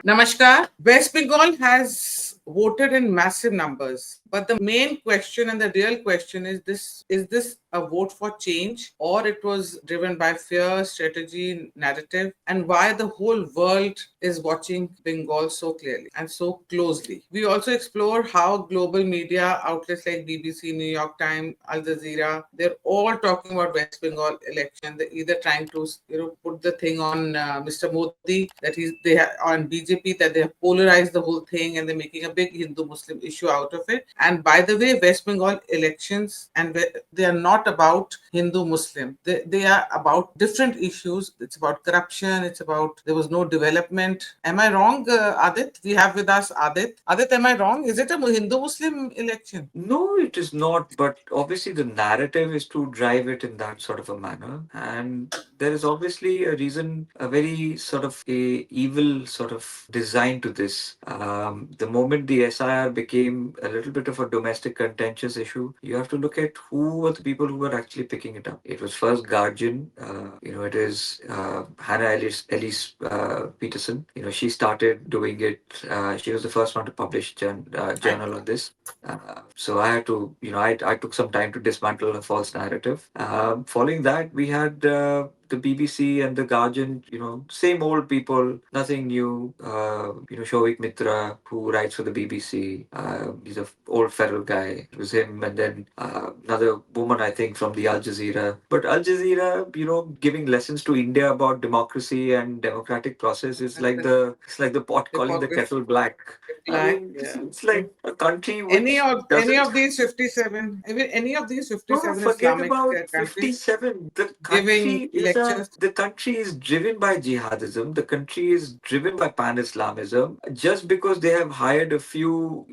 Namaskar. West Bengal has voted in massive numbers, but the main question and the real question is this a vote for change, or it was driven by fear, strategy, narrative, and why the whole world is watching Bengal so clearly and so closely. We also explore how global media outlets like BBC, New York Times, Al Jazeera, they're all talking about West Bengal election. They're either trying to put the thing on Mr. Modi, that on BJP, that they have polarized the whole thing and they're making a big Hindu Muslim issue out of it. And by the way, West Bengal elections, and they are not about Hindu Muslim. They are about different issues. It's about corruption. It's about there was no development. Am I wrong, Adit? We have with us Adit. Adit, am I wrong? Is it a Hindu Muslim election? No, it is not, but obviously the narrative is to drive it in that sort of a manner. And there is obviously a reason, a very sort of a evil sort of design to this. The moment the SIR became a little bit of a domestic contentious issue, you have to look at who were the people who were actually picking it up. It was first Guardian, it is Hannah Elise Peterson. She started doing it. She was the first one to publish journal on this. So I had to, I took some time to dismantle a false narrative. Following that, we had the BBC and the Guardian, same old people, nothing new. Shovik Mitra, who writes for the BBC, he's an old federal guy. It was him, and then another woman, I think, from the Al Jazeera. But Al Jazeera, giving lessons to India about democracy and democratic process is like the pot calling the Hypocrisy. kettle black. I Black, mean, yeah. it's like a country Any which of any doesn't. of these 57, even any of these No, 57 forget Islamic about countries 57. giving elections. The country is driven by jihadism. The country is driven by pan-Islamism. Just because they have hired a few,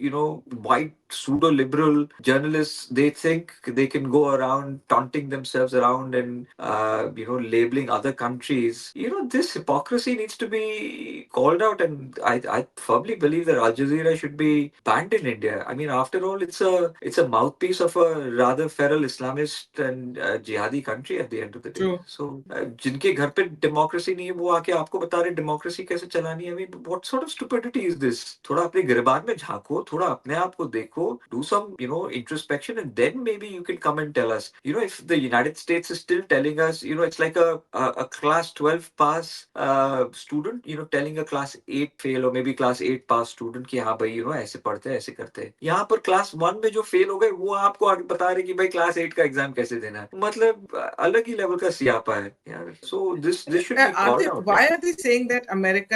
white pseudo-liberal journalists, they think they can go around taunting themselves around and, labeling other countries. This hypocrisy needs to be called out, and I firmly believe that Al Jazeera should be banned in India. I mean, after all, it's a mouthpiece of a rather feral Islamist and jihadi country at the end of the day. True. So, जिनके घर पे democracy नहीं है, वो आके आपको बता रहे democracy कैसे चलानी है. I mean, what sort of stupidity is this? थोड़ा अपने गिरबान में झांको, थोड़ा अपने आप को देखो, do some, introspection, and then maybe you can come and tell us. If the United States is still telling us, it's like a class 12 pass student, telling a class 8 fail or maybe class 8 pass student कि हाँ भाई, ऐसे पढ़ते हैं, ऐसे करते हैं. यहाँ पर क्लास 1 में जो फेल हो गए, वो आपको आगे बता रहे कि भाई क्लास 8 का एग्जाम कैसे देना है. मतलब अलग ही लेवल का सियापा है यार. So this should be called Adit, out. why are they saying that America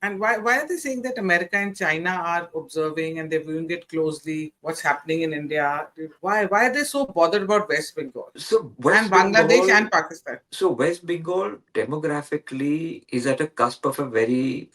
and why are they saying that America and China are observing and they're viewing it closely? What's happening in India? Why are they so bothered about West Bengal So and West Bangladesh Bengal and Pakistan? So West Bengal demographically is at a cusp of a very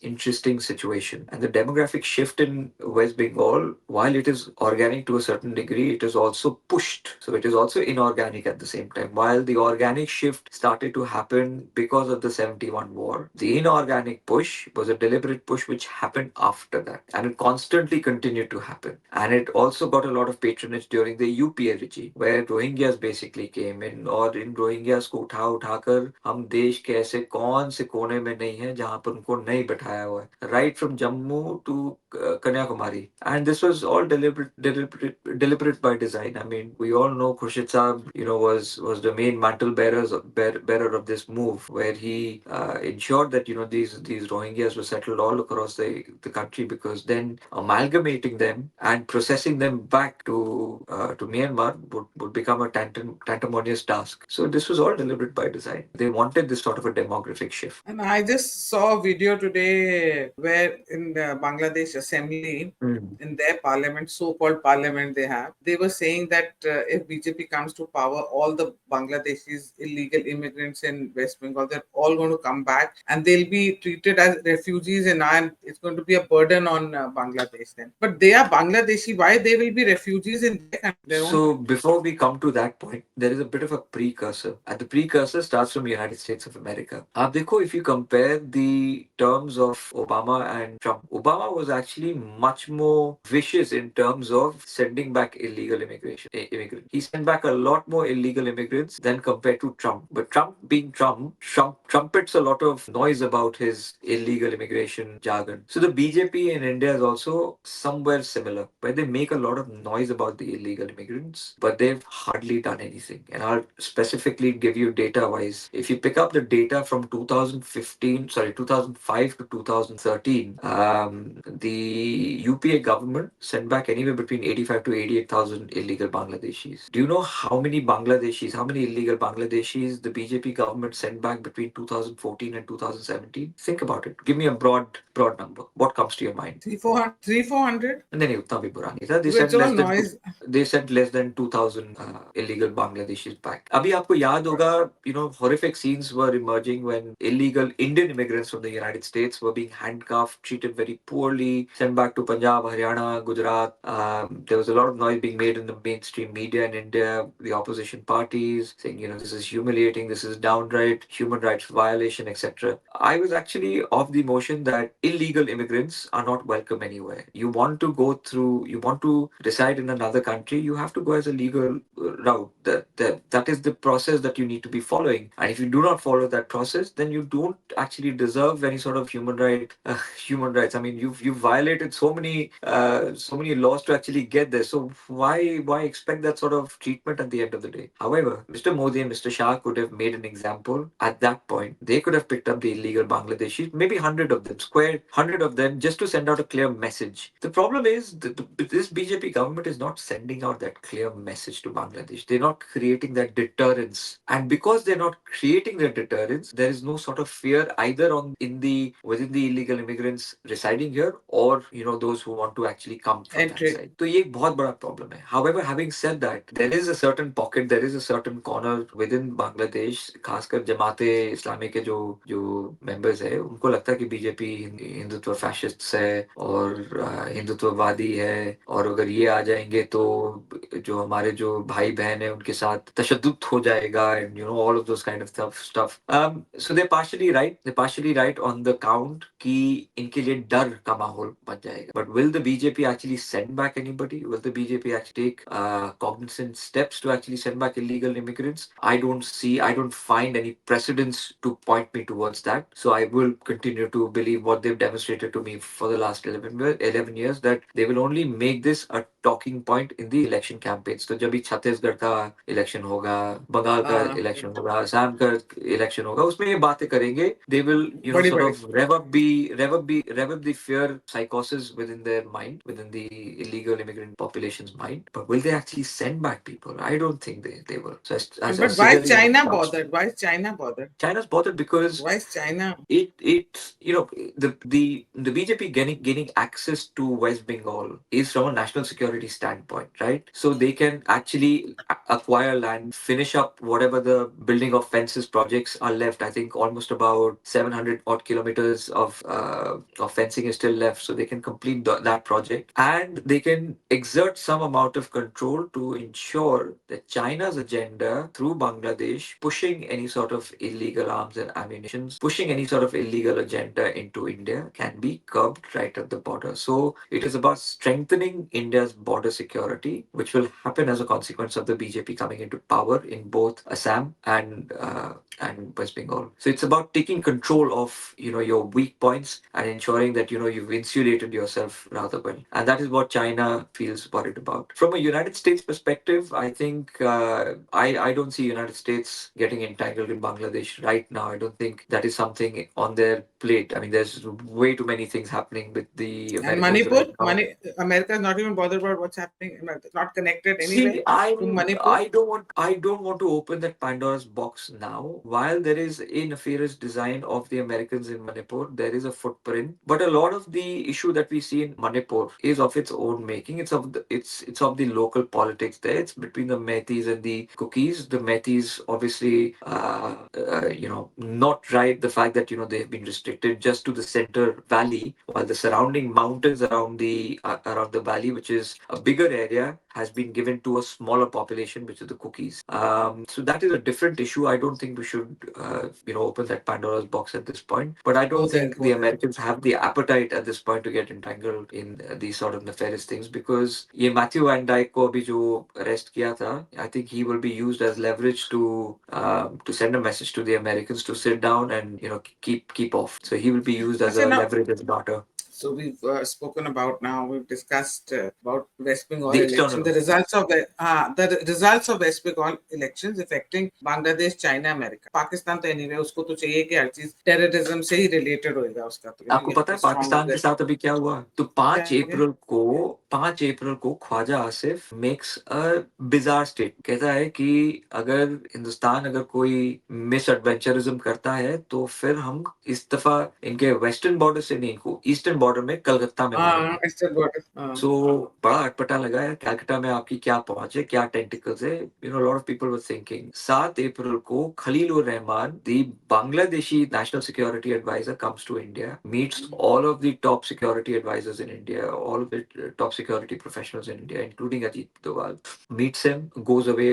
interesting situation, and the demographic shift in West Bengal, while it is organic to a certain degree, it is also pushed. So it is also inorganic at the same time. While the organic shift started to happen because of the 71 war, the inorganic push was a deliberate push which happened after that, and it constantly continued to happen. And it also got a lot of patronage during the UPA regime, where Rohingyas basically came in, और इन Rohingyas को उठाकर हम देश के ऐसे कौन से कोने में नहीं है जहां पर उनको नहीं बैठाया हुआ है, right from Jammu to Kanyakumari. And this was all deliberate by design. I mean, we all know Khurshid Saab, was the main mantle bearer of this move, where he ensured that these Rohingyas were settled all across the country, because then amalgamating them and processing them back to Myanmar would become a tantamount task. So this was all deliberate by design. They wanted this sort of a demographic shift. And I just saw a video today where in the Bangladesh Assembly, Mm. in their parliament, so-called parliament they were saying that if BJP comes to power, all the Bangladeshis illegal immigrants in West Bengal, they're all going to come back and they'll be treated as refugees, and it's going to be a burden on Bangladesh then. But they are Bangladeshi. Why they will be refugees in their country, their own So country? before we come to that point, there is a bit of a precursor, and the precursor starts from United States of America. आप देखो, if you compare the terms of Obama and Trump, Obama was actually much more vicious in terms of sending back illegal immigrants. He sent back a lot more illegal immigrants than compared to Trump. But Trump, being Trump trumpets a lot of noise about his illegal immigration jargon. So the BJP in India is also somewhere similar, where they make a lot of noise about the illegal immigrants, but they've hardly done anything. And I'll specifically give you data wise. If you pick up the data from 2005 to 2013, the UPA government sent back anywhere between 85 to 88,000 illegal Bangladeshis. Do you know how many illegal Bangladeshis the BJP government sent back between 2014 and 2017? Think about it. Give me a broad number. What comes to your mind? 300, 400. And then उतना भी बुरा नहीं था. It's all noise. They sent less than 2,000 illegal Bangladeshis back. अभी आपको याद होगा, horrific scenes were emerging when illegal Indian immigrants from the United States were being handcuffed, treated very poorly, sent back to Punjab, Haryana, Gujarat. There was a lot of noise being made in the mainstream media in India, the opposition parties, saying, this is humiliating, this is downright human rights violation, etc. I was actually of the notion that illegal immigrants are not welcome anywhere. You want to reside in another country, you have to go as a legal route. That is the process that you need to be following. And if you do not follow that process, then you don't actually deserve any sort of human rights. I mean, you've violated so many laws to actually get there. So why expect that sort of treatment at the end of the day? However, Mr. Modi and Mr. Shah could have made an example at that point. They could have picked up the illegal Bangladeshis, maybe 100 of them, square 100 of them, just to send out a clear message. The problem is this BJP government is not sending out that clear message to Bangladesh. They're not creating that deterrence. And because they're not creating that deterrence, there is no sort of fear either within the illegal immigrants residing here, or those who want to actually come from that side. So ये एक बहुत बड़ा problem है. However, having said that, there is a certain pocket, there is a certain corner within Bangladesh, खासकर जमाते इस्लामी के जो members है, उनको लगता है कि बीजेपी हिंदुत्व फैशिस्ट है और हिंदुत्ववादी है, और अगर ये आ जाएंगे तो जो हमारे जो भाई बहन है उनके साथ तशद्दुद हो जाएगा, and all of those kind of stuff. So they're partially right on the count कि इनके लिए डर का माहौल बन जाएगा. But will the BJP actually send back anybody? Will the BJP actually take cognizant steps to actually send back illegal immigrants? I don't find any precedents to point me towards that. So I will continue to believe what they've demonstrated to me for the last 11 years, that they will only make this a talking point in the election campaigns. तो जब भी छत्तीसगढ़ का election होगा, बंगाल का election होगा, असम का election होगा, उसमें ये बातें करेंगे. They will sort of rev up the fear psychosis within their mind, within the illegal immigrant population's mind. But will they actually send back people? I don't think they will. So but why is China bothered? Why is China bothered? China's bothered because why is China? The BJP gaining access to West Bengal is from a national security standpoint, right? So they can actually acquire land, finish up whatever the building of fences projects are left. I think almost about 700 odd kilometers of fencing is still left, so they can complete that project, and they can exert some amount of control to ensure that China's agenda through Bangladesh, pushing any sort of illegal arms and ammunition, pushing any sort of illegal agenda into India, can be curbed right at the border. So it is about strengthening India's border security, which will happen as a consequence of the BJP coming into power in both Assam and West Bengal. So it's about taking control of your weak points and ensuring that you've insulated yourself rather well. And that is what China feels worried about. From a United States perspective, I think I don't see United States getting entangled in Bangladesh right now. I don't think that is something on their plate. I mean, there's way too many things happening with the Americans. And Manipur, America is not even bothered about what's happening. It's not connected anyway. See, I don't want to open that Pandora's box now. While there is a nefarious design of the Americans in Manipur, there is a footprint. But a lot of the issue that we see in Manipur is of its own making. It's of the local politics there. It's between the MAATIs and the Cookies. The MAATIs obviously, not right the fact that they have been restricted just to the center valley, while the surrounding mountains around the valley, which is a bigger area, has been given to a smaller population, which is the Cookies. So that is a different issue. I don't think we should should, open that Pandora's box at this point. But I don't think Go the there. Americans have the appetite at this point to get entangled in these sort of nefarious things, because ये Matthew Van Dyke को अभी जो arrest किया था, I think he will be used as leverage to send a message to the Americans to sit down and keep off. So he will be used as अच्छा a now, leverage as a daughter. so we've spoken about now. We've discussed about West Bengal The election, external. the results of West Bengal elections affecting Bangladesh, China, America. Pakistan तो anyway उसको तो चाहिए कि हर चीज terrorism से ही related होएगा उसका तो आपको पता है पाकिस्तान के साथ अभी क्या हुआ? तो 5 अप्रैल को Khawaja Asif makes a bizarre statement, कहता है कि अगर हिंदुस्तान अगर कोई मिस एडवेंचरिज्म करता है तो फिर हम इस दफा इनके वेस्टर्न बॉर्डर से नहीं को ईस्टर्न बॉर्डर में कलकत्ता में मारेंगे। Eastern border. सो बड़ा अटपटा लगा है कलकत्ता में आपकी क्या पहुंच है, क्या टेंटिकल्स है। Lot of people were thinking 7 अप्रैल को Khalil ur Rahman the Bangladeshi national security adviser comes to India, meets all of the top security advisors in India, all of the top security professionals in India, including Adit Doval, meets him, goes away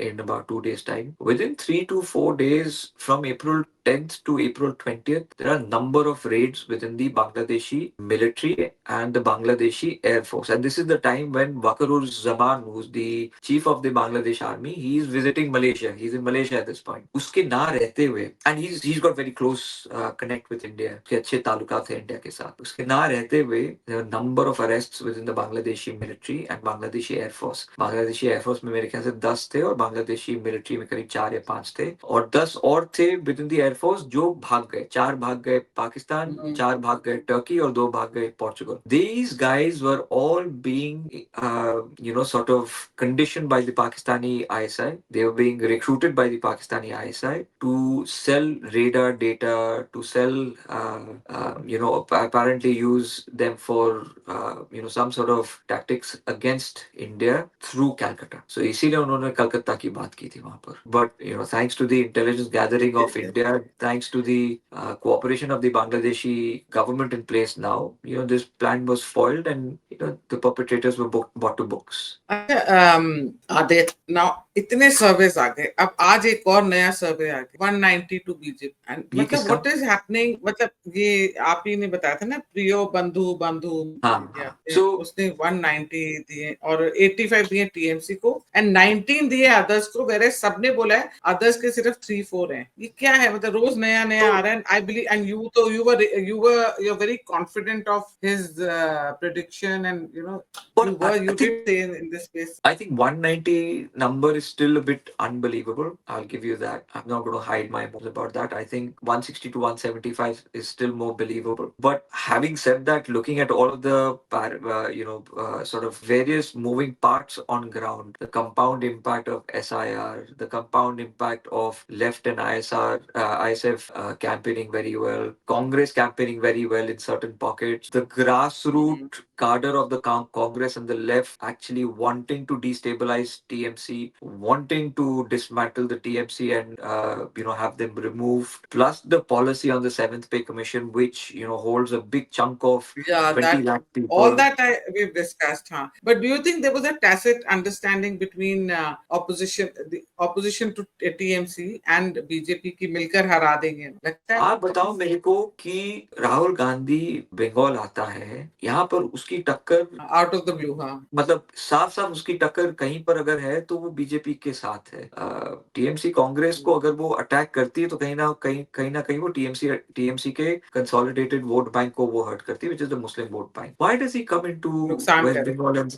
in about 2 days' time. Within 3 to 4 days, from April 10th to April 20th, there are a number of raids within the Bangladeshi military and the Bangladeshi Air Force. And this is the time when Wakarur Zaman, who's the chief of the Bangladesh army, he is visiting Malaysia. He's in Malaysia at this point. उसके ना रहते हुए, and he's got very close connect with India. उसके अच्छे ताल्लुकात हैं India के साथ। उसके ना रहते हुए, there are a number of arrests within the Bangladeshi military and Bangladeshi Air Force. Bangladeshi Air Force में मेरे ख्याल से 10 थे और Bangladeshi military में करीब 4 या 5 थे, और 10 और थे within the Air Force जो भाग गए। 4 भाग गए पाकिस्तान, 4 भाग गए टर्की और 2 भाग गए Portugal. These guys were all being, sort of conditioned by the Pakistani ISI. They were being recruited by the Pakistani ISI to sell radar data, to sell, apparently use them for, some sort of tactics against India through Calcutta. So इसीलिए उन्होंने कलकत्ता की बात की थी वहां पर। But thanks to the intelligence gathering of India, thanks to the cooperation of the Bangladeshi government in place now, this plan was foiled and the perpetrators were brought to books. Adit, now इतने surveys आ गए, अब आज एक और नया सर्वे आ गया 192 BJP, मतलब what is happening, मतलब ये आप ही ने बताया था ना, प्रियो बंधु बंधु, so उसने 190 दिए और 85 दिए टीएमसी को एंड 19 दिए अदर्स को, वेरे सबने बोला है अदर्स के सिर्फ 3-4 हैं। ये क्या है, मतलब रोज नया नया आ रहा है। I believe and you very confident of his prediction and you did say in this space. I think 190 number is still a bit unbelievable. I'll give you that. I'm not going to hide my emotions about that. I think 160 to 175 is still more believable. But having said that, looking at all of the sort of various moving parts on ground, the compound impact of SIR, the compound impact of left and ISF campaigning very well, Congress campaigning very well in certain pockets, the grassroots cadre of the Congress and the left actually wanting to destabilize TMC, wanting to dismantle the TMC and have them removed, plus the policy on the 7th Pay Commission, which holds a big chunk of 20 lakh people. All that we've discussed, huh? But do you think there was a tacit understanding between the opposition to TMC and BJP की मिलकर हरा देंगे? लगता है? आप बताओ मेरे को कि राहुल गांधी बंगाल आता है, यहाँ पर उसकी टक्कर आउट ऑफ द ब्लू, हाँ, मतलब साफ साफ उसकी टक्कर कहीं पर अगर है तो वो बीजेपी के साथ है। टीएमसी कांग्रेस को अगर वो अटैक करती है तो कहीं ना कहीं वो टीएमसी के कंसोलिडेटेड वोट बैंक को वो हर्ट करती है, which is the Muslim vote bank. Why does he come into West Bengal and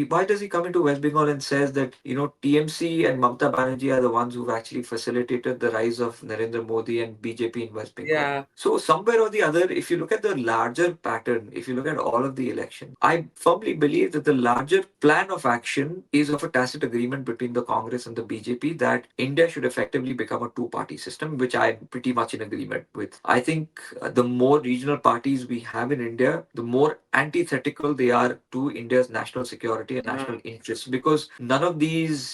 why does he come into West Bengal and says that TMC and Mamata Banerjee are the ones who've actually facilitated the rise of Narendra Modi and BJP in West Bengal. Yeah. So somewhere or the other, if you look at the larger pattern, if you look at all of the election, I firmly believe that the larger plan of action is of a tacit agreement between the Congress and the BJP that India should effectively become a two-party system, which I'm pretty much in agreement with. I think the more regional parties we have in India, the more antithetical they are to India's national security and national interests, because none of these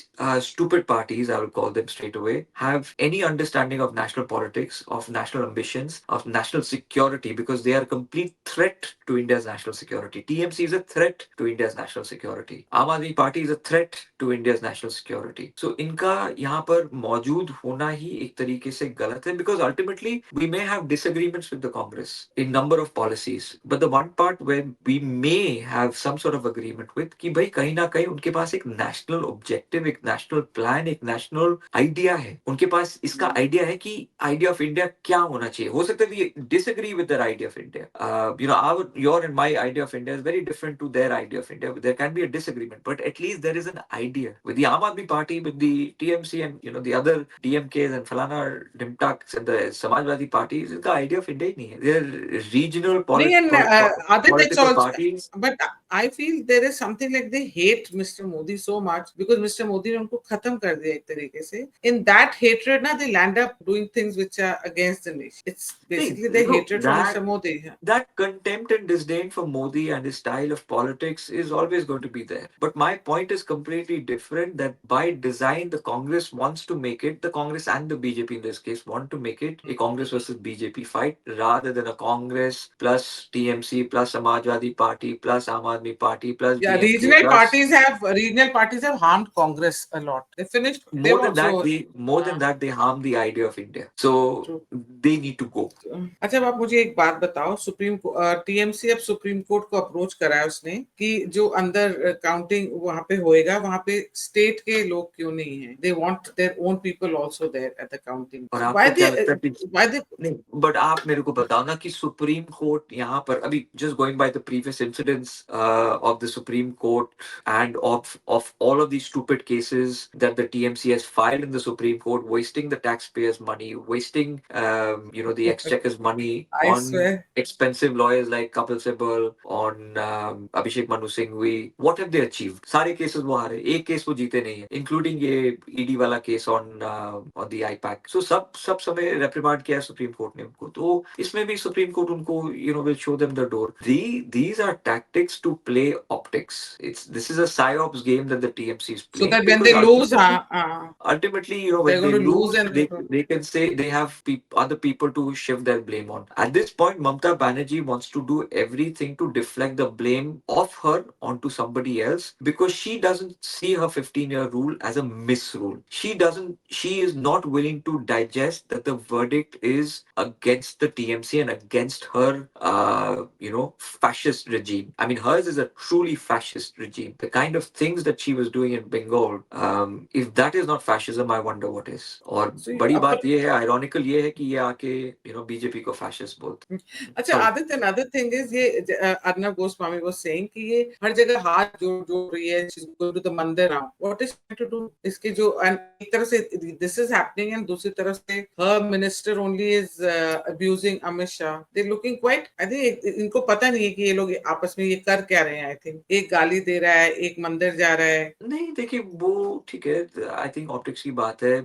stupid parties, I will call them straight away, have any understanding of national politics, of national ambitions, of national security, because they are a complete threat to India's national security. TMC is a threat to India's national security. Aam Aadmi Party is a threat to India's national security. So इनका यहाँ पर मौजूद होना ही एक तरीके से गलत है, because ultimately we may have disagreements with the Congress in number of policies, but the one part where we may have some sort of agreement with कि भाई कहीं ना कहीं उनके पास एक national objective, एक national plan, एक national idea है. उनके पास इसका idea है कि idea of India क्या होना चाहिए. हो सकता है we disagree with their idea of India. Your and my idea of India is very different to their idea of India. There can be a disagreement, but at least there is an idea. With the Aam Aadmi Party, with the TMC, and the other DMKs and Falana Dimtaks and the Samajwadi parties, the idea of India ही नहीं है. They are regional नहीं, and Adit, it's political also, parties. but I feel there is something like they hate Mr. Modi so much because Mr. Modi ने उनको खत्म कर दिया एक तरीके से. In that hatred, ना, they land up doing things which are against the nation. It's basically their hatred for Mr. Modi. That contempt and disdain for Modi and his style of politics is always going to be there. But my point is completely different, that by design, the Congress wants to make it, the Congress and the BJP in this case want to make it a Congress versus BJP fight rather than a Congress plus TMC plus Samajwadi Party plus Aam Aadmi Party plus Yeah, DMK regional parties have harmed Congress a lot. They finished. More than that, they harm the idea of India. So they need to go. अच्छा, अब आप मुझे एक बात बताओ. TMC अब supreme court को approach करा है उसने कि जो अंदर काउंटिंग वहां पे होएगा, वहां पे स्टेट के लोग क्यों नहीं है. They want their own people also there at the counting. और आपको क्या लगता है नहीं, बट आप मेरे को बताओ ना कि सुप्रीम कोर्ट यहाँ पर अभी just going by the previous incidents of the supreme court end of all of these stupid cases that the TMC has filed in the Supreme Court, wasting the taxpayers' money, wasting the exchequer's money on expensive lawyers like Kapil Sibal, on Abhishek Manu Singhvi. What have they achieved? सारे cases वो हारे, एक case वो जीते नहीं है, including ये ED वाला case on the IPAC. So सब समय reprimand किया है Supreme Court ने उनको. तो इसमें भी Supreme Court उनको will show them the door. These are tactics to play optics. This is a psyops game that the TMC is playing. So that when they lose, ultimately, when they lose, they can say they have other people to shift their blame on. At this point, Mamata Banerjee wants to do everything to deflect the blame of her onto somebody else because she doesn't see her 15-year rule as a misrule. She is not willing to digest that the verdict is against the TMC and against her, fascist regime. I mean, hers is a truly fascist regime. The kind of things that she was doing in Bengal, if that is not fascism, I wonder what is. और बड़ी बात ये है, ironically ये है कि ये आके बीजेपी को fascist बोलते. अच्छा, Adit, another thing is ये Arnab Goswami was saying कि ये हर जगह हाथ जोड़ रही है, she's going to the मंदिर now. What is she trying to do? इसके जो एक तरफ से this is happening and दूसरी तरफ से her minister only is abusing Amit Shah. They're looking quite, I think इनको पता नहीं है कि ये लोग आपस में ये कर क्या रहे हैं. I think एक गाली दे रहा है, एक मंदिर जा रहा है. नहीं, देखिए वो ठीक है. I think optics की बात है.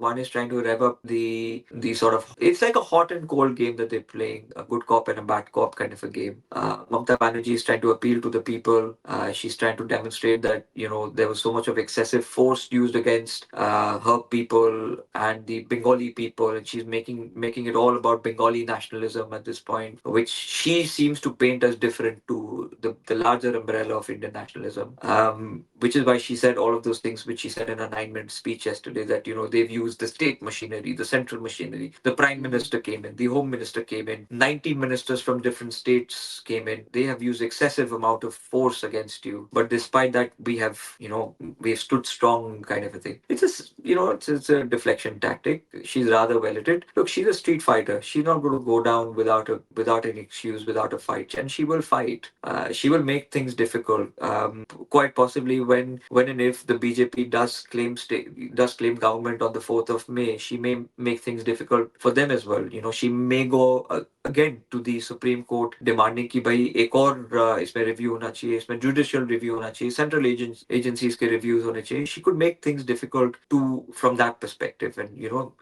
One is trying to rev up the sort of, it's like a hot and cold game that they're playing, a good cop and a bad cop kind of a game. Mamata Banerjee is trying to appeal to the people. She's trying to demonstrate that there was so much of excessive force used against her people and the Bengali people, and she's making it all about Bengali nationalism at this point, which she seems to paint as different to the larger umbrella of Indian nationalism. Which is why she said all of those things which she said in a 9-minute speech yesterday, that they've used the state machinery, the central machinery. The prime minister came in, the home minister came in, 90 ministers from different states came in. They have used excessive amount of force against you, but despite that we have stood strong, kind of a thing. It's it's a deflection tactic. She's rather well at it. Look, she's a street fighter. She's not going to go down without an excuse, without a fight, and she will fight. She will make things difficult. Quite possibly when and if the BJP does claim government on the 4th of May, she may make things difficult for them as well. She may go again to the Supreme Court demanding कि भाई एक और इसमें review होना चाहिए, इसमें judicial review होना चाहिए, central agencies के reviews होने चाहिए. She could make things difficult from that perspective, and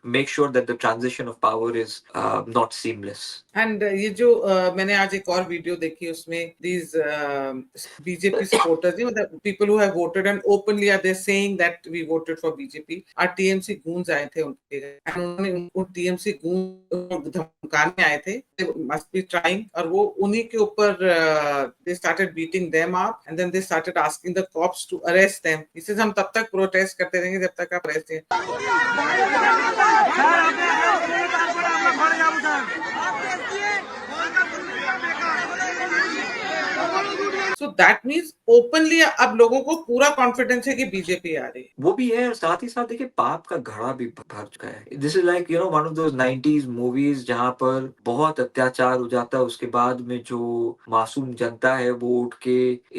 make sure that the transition of power is not seamless. And ये जो मैंने आज एक और वीडियो देखी, उसमें these BJP supporters, the people who have voted and openly are they saying that we voted for BJP, are TMC goons आए थे उनके घर, and उन्होंने उनको TMC goons धमकाने आए थे, they must be trying, और वो उन्हीं के ऊपर they started beating them up, and then they started asking the cops to arrest them. He says हम तब तक protest करते रहेंगे जब तक आप arrest नहीं. So that means openly अब लोगों को पूरा कॉन्फिडेंस है कि बीजेपी आ रही है. वो भी है, और साथ ही साथ देखिए पाप का घड़ा भी भर चुका है. This is like one of those 90s movies जहां पर बहुत अत्याचार हो जाता है, उसके बाद में जो मासूम जनता है वो उठ के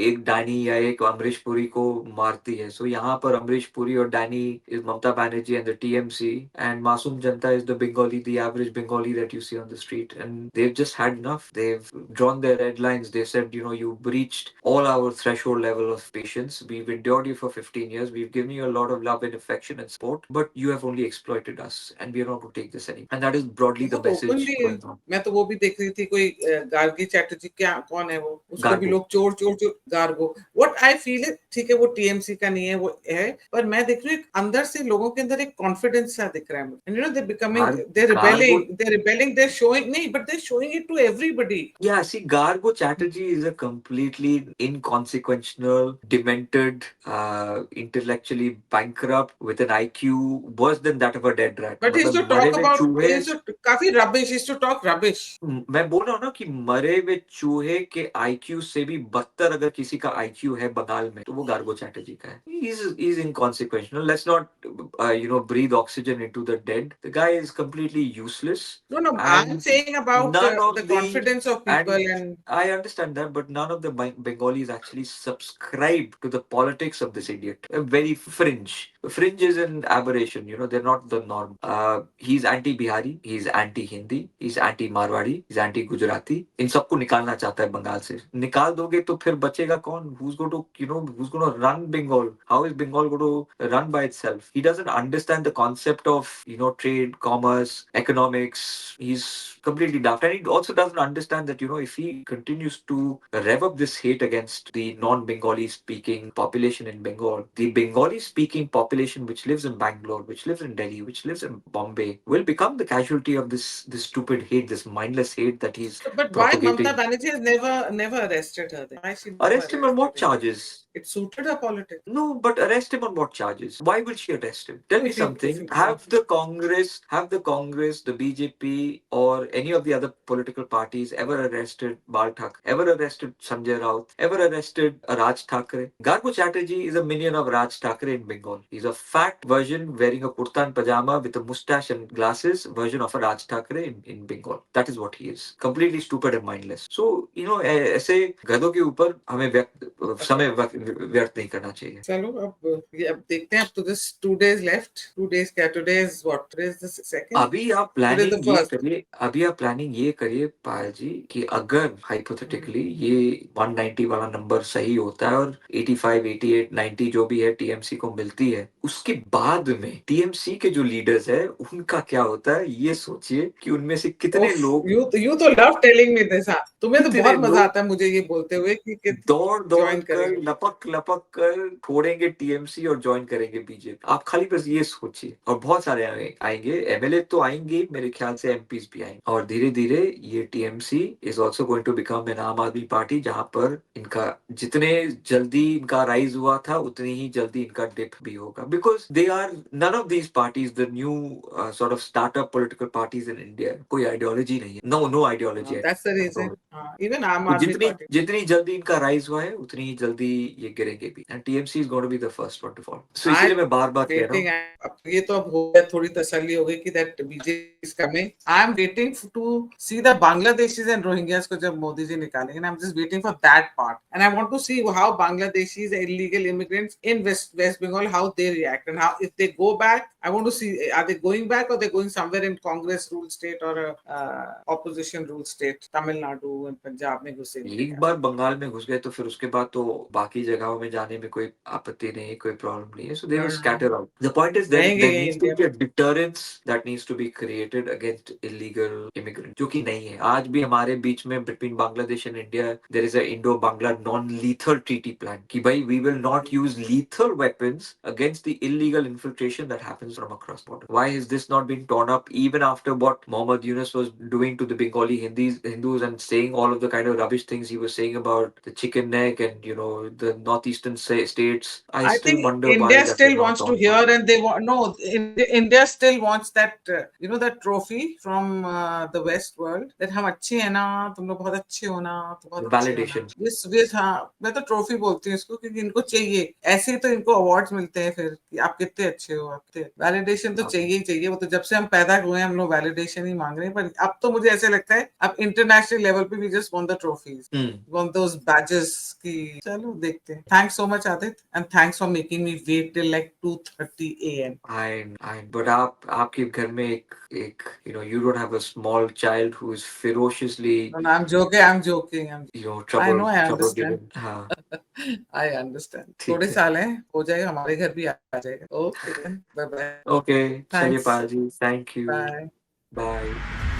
एक डैनी या एक अमरीश पुरी को मारती है. सो यहाँ पर अमरीश पुरी और Danny is Mamata Banerjee and the TMC, and मासूम जनता is the Bengali, the average Bengali that you see on the street, and they've just had enough. They've drawn their red lines. They said, you breached all our threshold level of patience. We've endured you for 15 years. We've given you a lot of love and affection and support, but you have only exploited us, and we are not going to take this anymore. And that is broadly the message going on. मैं तो वो भी देख रही थी, कोई गार्गी चैटर्जी, क्या कौन है वो, उसको भी लोग चोर चोर चोर गार्गो. What I feel है, ठीक है वो टीएमसी का नहीं है, वो है, पर मैं देख रही हूँ अंदर से लोगों के अंदर एक कॉन्फिडेंस सा दिख रहा है. And they're becoming, they're rebelling, they're showing, नहीं, but they're showing it to everybody. Yeah, see, Gargo Chatterjee is a completely inconsequential, demented, intellectually bankrupt, with an IQ worse than that of a dead rat. But he used to talk about, काफी rubbish, he used to talk rubbish. मैं बोल रहा हूँ ना कि मरे हुए चूहे के IQ से भी बदतर अगर किसी का IQ है बंगाल में, तो वो गार्गो चैटर्जी का है. He's inconsequential. Let's not, breathe oxygen into the dead. The guy is completely useless. No, I'm saying about the confidence of people, and I understand that, but none of the Bengalis actually subscribe to the politics of this idiot. Very fringe. Fringe is an aberration. They're not the norm. He's anti-Bihari. He's anti-Hindi. He's anti-Marwadi. He's anti-Gujarati. इन सबको निकालना चाहता है बंगाल से. निकाल दोगे तो फिर बचेगा कौन? Who's going to run Bengal? How is Bengal going to run by itself? He doesn't understand the concept of trade, commerce, economics. He's completely daft, and he also doesn't understand that if he continues to rev up this hate against the non-Bengali speaking population in Bengal, the Bengali speaking population which lives in Bangalore, which lives in Delhi, which lives in Bombay, will become the casualty of this stupid hate, this mindless hate that he's but propagating. Why Mamata Banerjee has never arrested her then? Why she arrest him on what charges? It suited her politics. No, but arrest him on what charges? Why will she arrest him? Tell me something. Have the Congress, the BJP, or any of the other political parties ever arrested Bal Thackeray? Ever arrested Sanjay Raut? Ever arrested Raj Thackeray? Gargo Chatterjee is a minion of Raj Thackeray in Bengal. He's a fat version wearing a kurta and pajama with a mustache and glasses version of a Raj Thackeray in Bengal. That is what he is. Completely stupid and mindless. So, ऐसे गधों के ऊपर हमें समय व्यर्थ नहीं करना चाहिए. चलो अब देखते हैं. अब तो this 2 days left. 2 days क्या? Today is what? Today is the second. अभी आप प्लानिंग ये करिए पायल जी कि अगर हाइपोथेटिकली ये 190 वाला नंबर सही होता है और 85, 88, 90 जो भी है टीएमसी को मिलती है, उसके बाद में टीएमसी के जो लीडर्स है उनका क्या होता है ये सोचिए कि उनमें से कितने लोग. यू तो लव टेलिंग मी दिस. तुम्हें तो बहुत मजा आता है मुझे ये बोलते हुए कि दौड़ कर लपक कर छोड़ेंगे टीएमसी और ज्वाइन करेंगे बीजेपी. आप खाली बस ये सोचिए. और बहुत सारे आएंगे, एमएलए तो आएंगे, मेरे ख्याल से एमपीज भी आएंगे, और धीरे धीरे ये TMC is also going to become an Aam Aadmi party, जहां पर इनका जितने जल्दी इनका राइज हुआ था उतनी ही जल्दी इनका डिप भी होगा. Because they are none of these parties the new sort of startup political parties in India. कोई आइडियोलॉजी नहीं है. नो आइडियोलॉजी है. That's the reason. Even Aam Aadmi party जितनी जल्दी इनका राइज हुआ है उतनी ही जल्दी ये गिरेंगे भी. And TMC is going to be the first one to fall. So इसलिए मैं बार-बार कह रहा हूं. ये तो अब हो गया, थोड़ी तसल्ली हो गई कि that BJP is coming. I am waiting to see the Bangladeshis and Rohingyas को जब मोदी जी निकालेंगे. I am just waiting for that part, and I want to see how Bangladeshis illegal immigrants in West Bengal, how they react, and how if they go back. I want to see are they going back or they going somewhere in Congress rule state or opposition rule state, Tamil Nadu and Punjab में घुसेंगे. एक बार बंगाल में घुस गए तो फिर उसके बाद तो बाकी जगहों में जाने में कोई आपत्ति नहीं, कोई प्रॉब्लम नहीं है. So they will scatter out. The point is there needs to be a deterrence that needs to be created against illegal immigrants, जो कि नहीं है. आज भी हमारे बीच में between Bangladesh and India there is a Indo Bangla non-lethal treaty plan. Ki bhai, we will not use lethal weapons against the illegal infiltration that happens from across border. Why is this not being torn up even after what Muhammad Yunus was doing to the Bengali Hindus and saying all of the kind of rubbish things he was saying about the chicken neck and the northeastern states? I I still think wonder why India that was still not wants to torn hear, up. and they want no. India still wants that that trophy from the West world that हम अच्छे हैं ना, तुम लोग बहुत अच्छे हो ना, तुम The बहुत अच्छे हो ना. validation. This हाँ, मैं तो ट्रॉफी बोलती हूँ इसको क्योंकि इनको चाहिए. ऐसे ही तो इनको अवार्ड्स मिलते हैं फिर कि आप कितने अच्छे हो, आप कितने. वैलिडेशन तो चाहिए ही चाहिए. वो तो जब से हम पैदा हुए हैं हम लोग वैलिडेशन ही मांग रहे हैं. पर अब तो मुझे ऐसे लगता है अब इंटरनेशनल लेवल पे we just want the trophies, want those badges की. चलो देखते हैं. Thanks so much Aditya, and thanks for making me wait till like 2:30 a.m. But आपके घर में एक you don't have a small child who is ferociously And I'm joking, I'm joking, I know, trouble I trouble understand. given. हाँ, I understand. ठीक थोड़े है. साल हैं, हो जाएगा, हमारे घर भी आ जाएगा. Okay then, bye bye. Okay, चलिए thanks. Paaji. Thank you. Bye. Bye.